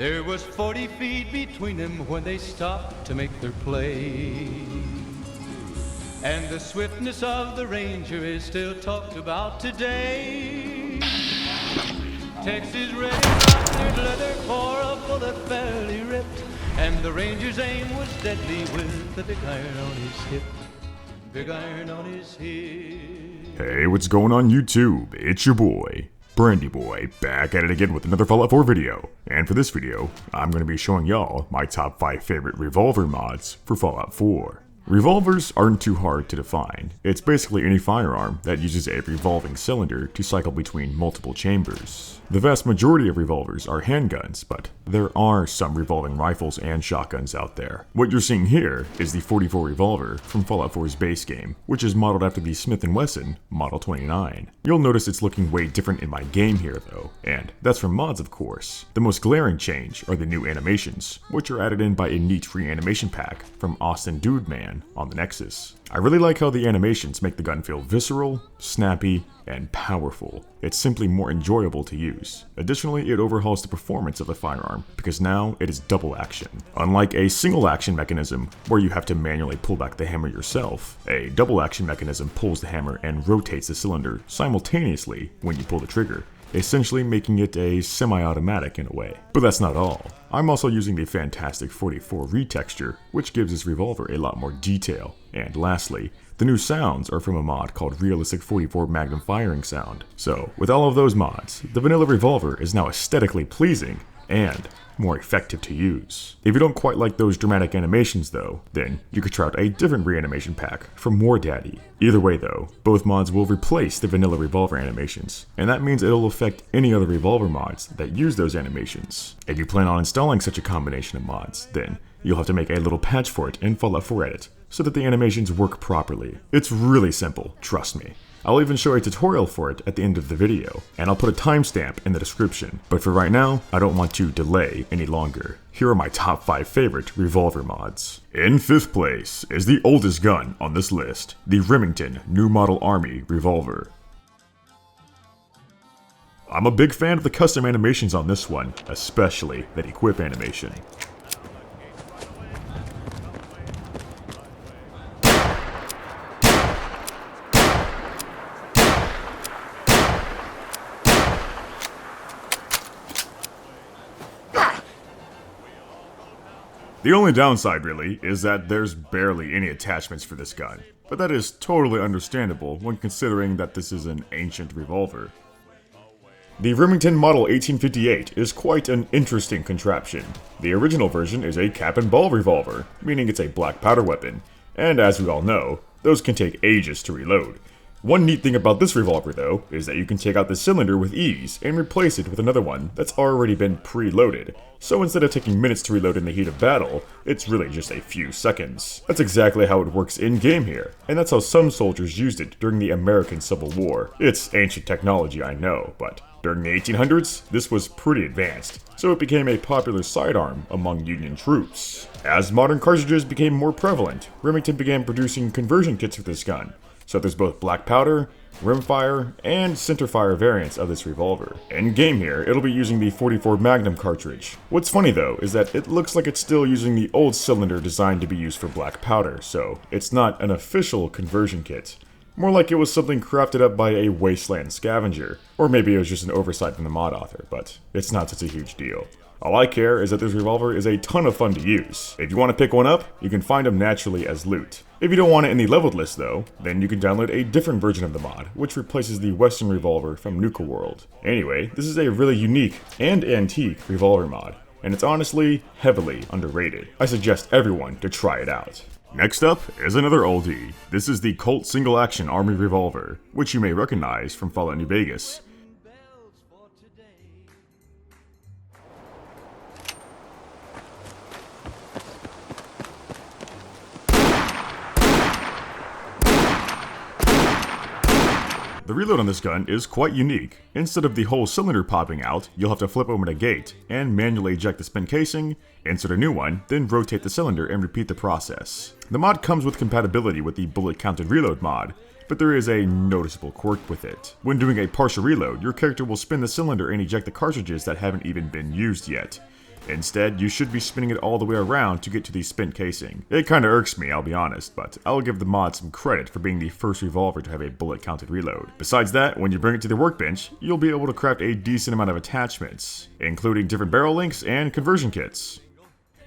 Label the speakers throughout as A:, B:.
A: There was 40 feet between them when they stopped to make their play. And the swiftness of the Ranger is still talked about today. Texas Red and leather for a bullet fairly ripped, and the Ranger's aim was deadly with the big iron on his hip. Big iron on his hip.
B: Hey, what's going on YouTube? It's your boy, Brandy Boy, back at it again with another Fallout 4 video. And for this video, I'm going to be showing y'all my top 5 favorite revolver mods for Fallout 4. Revolvers aren't too hard to define. It's basically any firearm that uses a revolving cylinder to cycle between multiple chambers. The vast majority of revolvers are handguns, but there are some revolving rifles and shotguns out there. What you're seeing here is the 44 Revolver from Fallout 4's base game, which is modeled after the Smith & Wesson Model 29. You'll notice it's looking way different in my game here though, and that's from mods of course. The most glaring change are the new animations, which are added in by a neat free animation pack from Austin Dude Man on the Nexus. I really like how the animations make the gun feel visceral, snappy, and powerful. It's simply more enjoyable to use. Additionally, it overhauls the performance of the firearm because now it is double action. Unlike a single action mechanism where you have to manually pull back the hammer yourself, a double action mechanism pulls the hammer and rotates the cylinder simultaneously when you pull the trigger, essentially making it a semi-automatic in a way. But that's not all. I'm also using the fantastic 44 retexture, which gives this revolver a lot more detail. And lastly, the new sounds are from a mod called Realistic 44 Magnum Firing Sound. So, with all of those mods, the vanilla revolver is now aesthetically pleasing and more effective to use. If you don't quite like those dramatic animations though, then you could try out a different reanimation pack from More Daddy. Either way though, both mods will replace the vanilla revolver animations, and that means it'll affect any other revolver mods that use those animations. If you plan on installing such a combination of mods, then you'll have to make a little patch for it in Fallout 4 Edit, so that the animations work properly. It's really simple, trust me. I'll even show a tutorial for it at the end of the video, and I'll put a timestamp in the description. But for right now, I don't want to delay any longer. Here are my top 5 favorite revolver mods. In 5th place is the oldest gun on this list, the Remington New Model Army Revolver. I'm a big fan of the custom animations on this one, especially that equip animation. The only downside, really, is that there's barely any attachments for this gun, but that is totally understandable when considering that this is an ancient revolver. The Remington Model 1858 is quite an interesting contraption. The original version is a cap and ball revolver, meaning it's a black powder weapon, and as we all know, those can take ages to reload. One neat thing about this revolver though, is that you can take out the cylinder with ease and replace it with another one that's already been pre-loaded. So instead of taking minutes to reload in the heat of battle, it's really just a few seconds. That's exactly how it works in-game here, and that's how some soldiers used it during the American Civil War. It's ancient technology, I know, but during the 1800s, this was pretty advanced, so it became a popular sidearm among Union troops. As modern cartridges became more prevalent, Remington began producing conversion kits for this gun. So there's both black powder, rimfire, and centerfire variants of this revolver. In game here, it'll be using the 44 Magnum cartridge. What's funny though, is that it looks like it's still using the old cylinder designed to be used for black powder, so it's not an official conversion kit. More like it was something crafted up by a Wasteland scavenger, or maybe it was just an oversight from the mod author, but it's not such a huge deal. All I care is that this revolver is a ton of fun to use. If you want to pick one up, you can find them naturally as loot. If you don't want it in the leveled list though, then you can download a different version of the mod, which replaces the Wesson revolver from Nuka World. Anyway, this is a really unique and antique revolver mod, and it's honestly heavily underrated. I suggest everyone to try it out. Next up is another oldie. This is the Colt Single Action Army Revolver, which you may recognize from Fallout New Vegas. The reload on this gun is quite unique. Instead of the whole cylinder popping out, you'll have to flip open a gate and manually eject the spent casing, insert a new one, then rotate the cylinder and repeat the process. The mod comes with compatibility with the bullet counted reload mod, but there is a noticeable quirk with it. When doing a partial reload, your character will spin the cylinder and eject the cartridges that haven't even been used yet. Instead, you should be spinning it all the way around to get to the spent casing. It kinda irks me, I'll be honest, but I'll give the mod some credit for being the first revolver to have a bullet-counted reload. Besides that, when you bring it to the workbench, you'll be able to craft a decent amount of attachments, including different barrel lengths and conversion kits.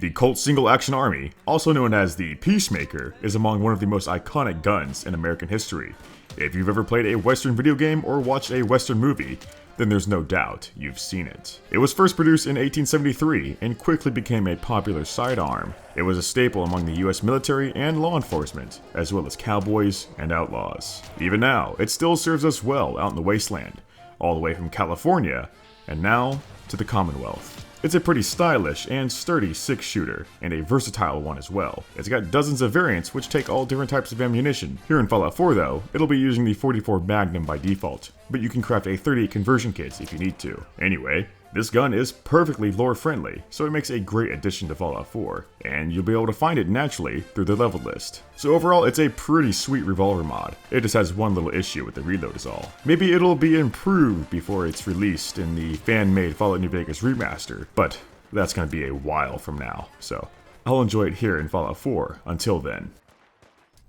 B: The Colt Single Action Army, also known as the Peacemaker, is among one of the most iconic guns in American history. If you've ever played a Western video game or watched a Western movie, then there's no doubt you've seen it. It was first produced in 1873 and quickly became a popular sidearm. It was a staple among the US military and law enforcement, as well as cowboys and outlaws. Even now, it still serves us well out in the Wasteland, all the way from California, and now to the Commonwealth. It's a pretty stylish and sturdy 6-shooter, and a versatile one as well. It's got dozens of variants which take all different types of ammunition. Here in Fallout 4 though, it'll be using the 44 Magnum by default, but you can craft a 38 conversion kit if you need to. Anyway, this gun is perfectly lore friendly, so it makes a great addition to Fallout 4, and you'll be able to find it naturally through the level list. So overall, it's a pretty sweet revolver mod. It just has one little issue with the reload is all. Maybe it'll be improved before it's released in the fan-made Fallout New Vegas remaster, but that's gonna be a while from now, so I'll enjoy it here in Fallout 4 until then.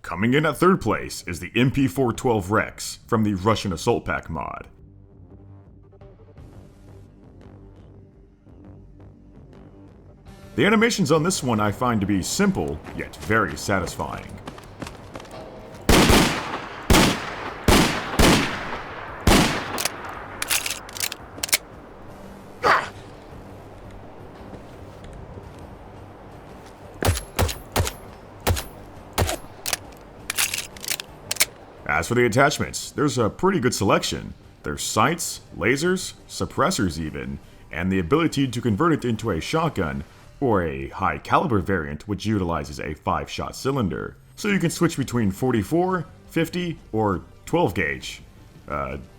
B: Coming in at third place is the MP412 Rex from the Russian Assault Pack mod. The animations on this one I find to be simple, yet very satisfying. As for the attachments, there's a pretty good selection. There's sights, lasers, suppressors even, and the ability to convert it into a shotgun, or a high caliber variant which utilizes a 5-shot cylinder. So you can switch between 44, 50, or 12 gauge.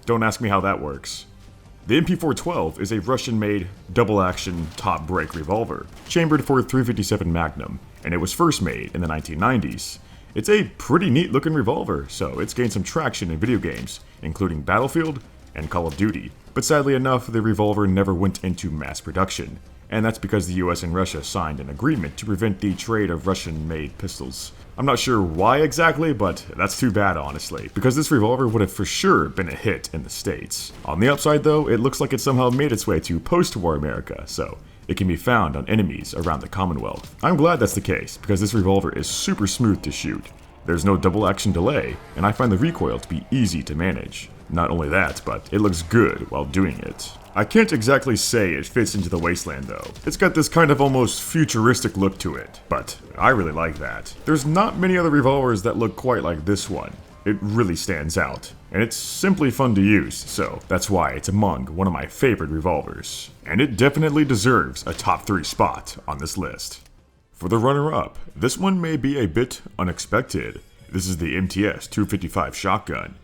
B: Don't ask me how that works. The MP412 is a Russian-made double-action top-break revolver, chambered for .357 Magnum, and it was first made in the 1990s. It's a pretty neat-looking revolver, so it's gained some traction in video games, including Battlefield and Call of Duty. But sadly enough, the revolver never went into mass production, and that's because the US and Russia signed an agreement to prevent the trade of Russian-made pistols. I'm not sure why exactly, but that's too bad honestly, because this revolver would have for sure been a hit in the States. On the upside though, it looks like it somehow made its way to post-war America, so it can be found on enemies around the Commonwealth. I'm glad that's the case, because this revolver is super smooth to shoot. There's no double action delay, and I find the recoil to be easy to manage. Not only that, but it looks good while doing it. I can't exactly say it fits into the Wasteland though. It's got this kind of almost futuristic look to it, but I really like that. There's not many other revolvers that look quite like this one. It really stands out, and it's simply fun to use, so that's why it's among one of my favorite revolvers. And it definitely deserves a top 3 spot on this list. For the runner-up, this one may be a bit unexpected. This is the MTS 255 shotgun.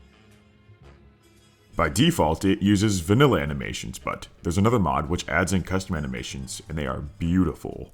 B: By default, it uses vanilla animations, but there's another mod which adds in custom animations, and they are beautiful.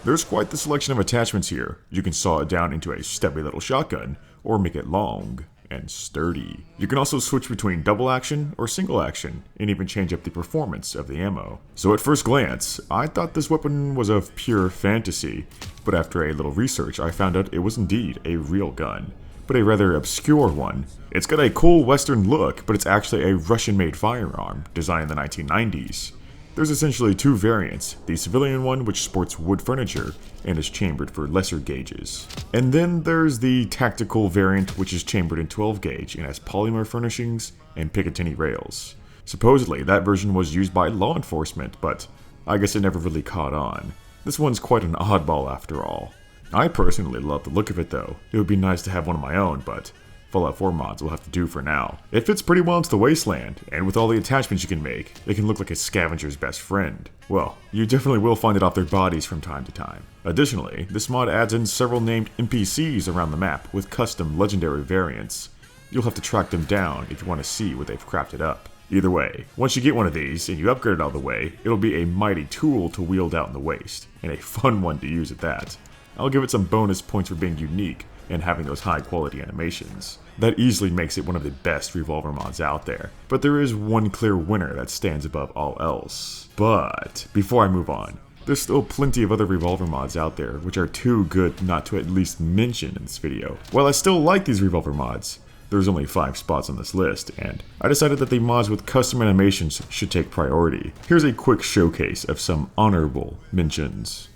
B: There's quite the selection of attachments here. You can saw it down into a stubby little shotgun, or make it long and sturdy. You can also switch between double action or single action, and even change up the performance of the ammo. So at first glance, I thought this weapon was of pure fantasy, but after a little research I found out it was indeed a real gun, but a rather obscure one. It's got a cool Western look, but it's actually a Russian-made firearm, designed in the 1990s. There's essentially 2 variants, the civilian one which sports wood furniture and is chambered for lesser gauges. And then there's the tactical variant which is chambered in 12 gauge and has polymer furnishings and Picatinny rails. Supposedly that version was used by law enforcement, but I guess it never really caught on. This one's quite an oddball after all. I personally love the look of it though. It would be nice to have one of my own, but Fallout 4 mods will have to do for now. It fits pretty well into the Wasteland, and with all the attachments you can make, it can look like a scavenger's best friend. Well, you definitely will find it off their bodies from time to time. Additionally, this mod adds in several named NPCs around the map with custom legendary variants. You'll have to track them down if you want to see what they've crafted up. Either way, once you get one of these and you upgrade it all the way, it'll be a mighty tool to wield out in the waste, and a fun one to use at that. I'll give it some bonus points for being unique and having those high quality animations. That easily makes it one of the best revolver mods out there, but there is one clear winner that stands above all else. But before I move on, there's still plenty of other revolver mods out there which are too good not to at least mention in this video. While I still like these revolver mods, there's only 5 spots on this list, and I decided that the mods with custom animations should take priority. Here's a quick showcase of some honorable mentions.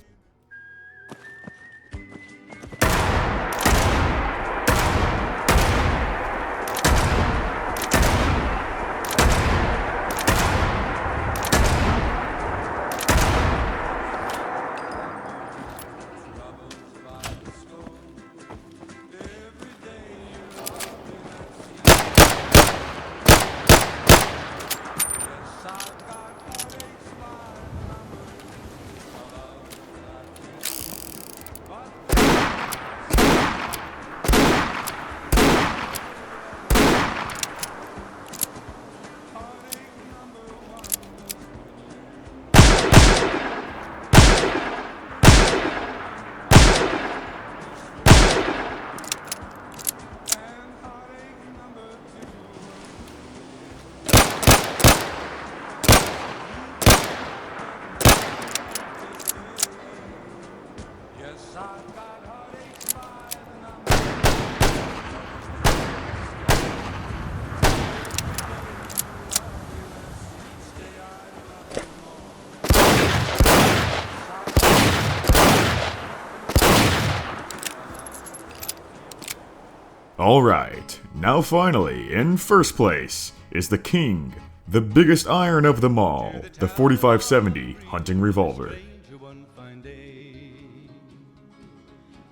B: Alright, now finally, in first place, is the king, the biggest iron of them all, the 4570 hunting revolver.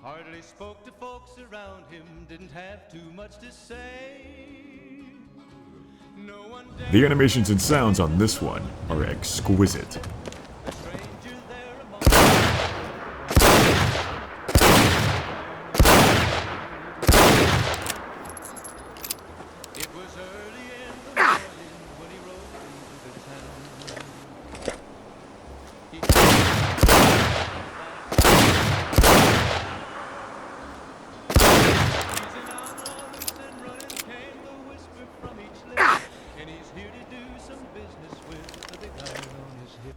A: Hardly spoke to folks around him, didn't have too much to say. No one
B: The animations and sounds on this one are exquisite.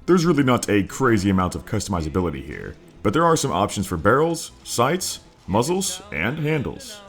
B: There's really not a crazy amount of customizability here, but there are some options for barrels, sights, muzzles, and handles.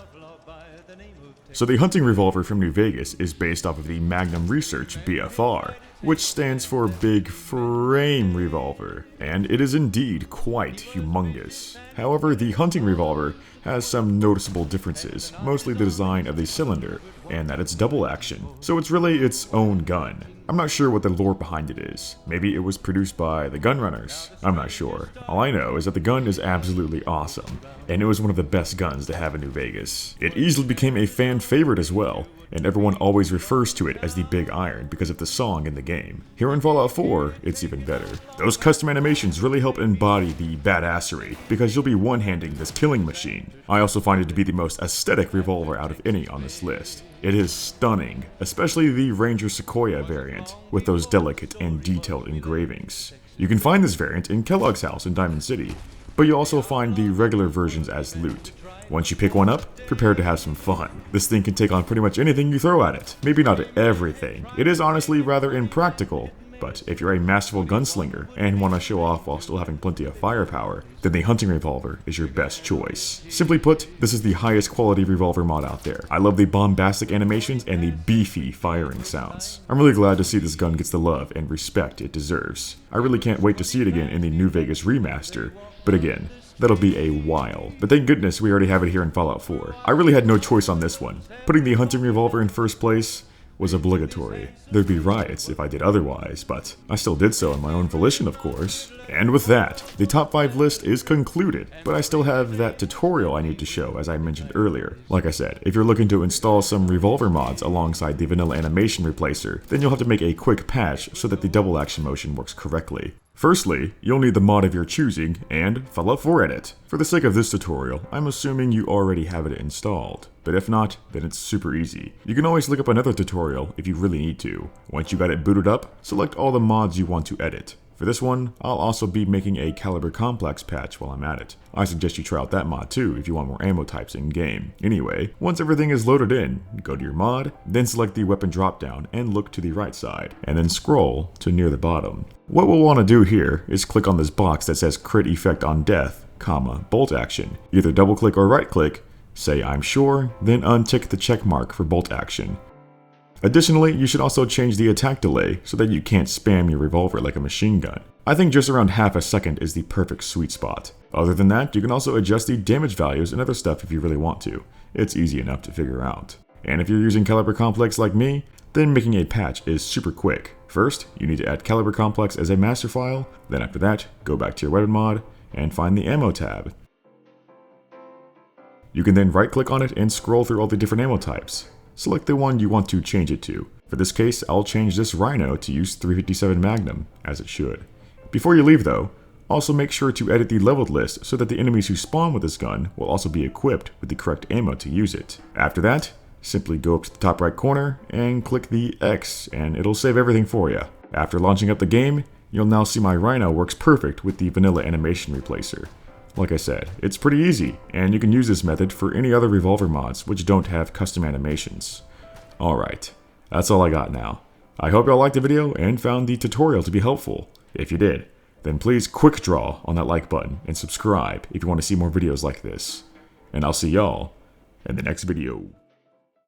B: So the hunting revolver from New Vegas is based off of the Magnum Research BFR, which stands for Big Frame Revolver, and it is indeed quite humongous. However, the hunting revolver has some noticeable differences, mostly the design of the cylinder, and that it's double action, so it's really its own gun. I'm not sure what the lore behind it is. Maybe it was produced by the gun runners. I'm not sure. All I know is that the gun is absolutely awesome, and it was one of the best guns to have in New Vegas. It easily became a fan favorite as well, and everyone always refers to it as the Big Iron because of the song in the game. Here in Fallout 4, it's even better. Those custom animations really help embody the badassery, because you'll be one-handing this killing machine. I also find it to be the most aesthetic revolver out of any on this list. It is stunning, especially the Ranger Sequoia variant, with those delicate and detailed engravings. You can find this variant in Kellogg's house in Diamond City, but you also find the regular versions as loot. Once you pick one up, prepare to have some fun. This thing can take on pretty much anything you throw at it. Maybe not everything. It is honestly rather impractical, but if you're a masterful gunslinger and want to show off while still having plenty of firepower, then the hunting revolver is your best choice. Simply put, this is the highest quality revolver mod out there. I love the bombastic animations and the beefy firing sounds. I'm really glad to see this gun gets the love and respect it deserves. I really can't wait to see it again in the New Vegas remaster, but again, that'll be a while. But thank goodness we already have it here in Fallout 4. I really had no choice on this one. Putting the hunting revolver in first place was obligatory. There'd be riots if I did otherwise, but I still did so on my own volition, of course. And with that, the top 5 list is concluded, but I still have that tutorial I need to show, as I mentioned earlier. Like I said, if you're looking to install some revolver mods alongside the vanilla animation replacer, then you'll have to make a quick patch so that the double action motion works correctly. Firstly, you'll need the mod of your choosing, and Fallout 4 edit. For the sake of this tutorial, I'm assuming you already have it installed, but if not, then it's super easy. You can always look up another tutorial if you really need to. Once you got it booted up, select all the mods you want to edit. For this one, I'll also be making a caliber complex patch while I'm at it. I suggest you try out that mod too if you want more ammo types in game. Anyway, once everything is loaded in, go to your mod, then select the weapon dropdown and look to the right side, and then scroll to near the bottom. What we'll want to do here is click on this box that says crit effect on death, bolt action. Either double click or right click, say I'm sure, then untick the check mark for bolt action. Additionally, you should also change the attack delay so that you can't spam your revolver like a machine gun. I think just around half a second is the perfect sweet spot. Other than that, you can also adjust the damage values and other stuff if you really want to. It's easy enough to figure out. And if you're using Caliber Complex like me, then making a patch is super quick. First, you need to add Caliber Complex as a master file, then after that, go back to your weapon mod, and find the ammo tab. You can then right click on it and scroll through all the different ammo types. Select the one you want to change it to. For this case, I'll change this Rhino to use 357 Magnum, as it should. Before you leave though, also make sure to edit the leveled list so that the enemies who spawn with this gun will also be equipped with the correct ammo to use it. After that, simply go up to the top right corner and click the X and it'll save everything for you. After launching up the game, you'll now see my Rhino works perfect with the vanilla animation replacer. Like I said, it's pretty easy, and you can use this method for any other revolver mods which don't have custom animations. Alright, that's all I got now. I hope y'all liked the video and found the tutorial to be helpful. If you did, then please quick draw on that like button and subscribe if you want to see more videos like this. And I'll see y'all in the next video.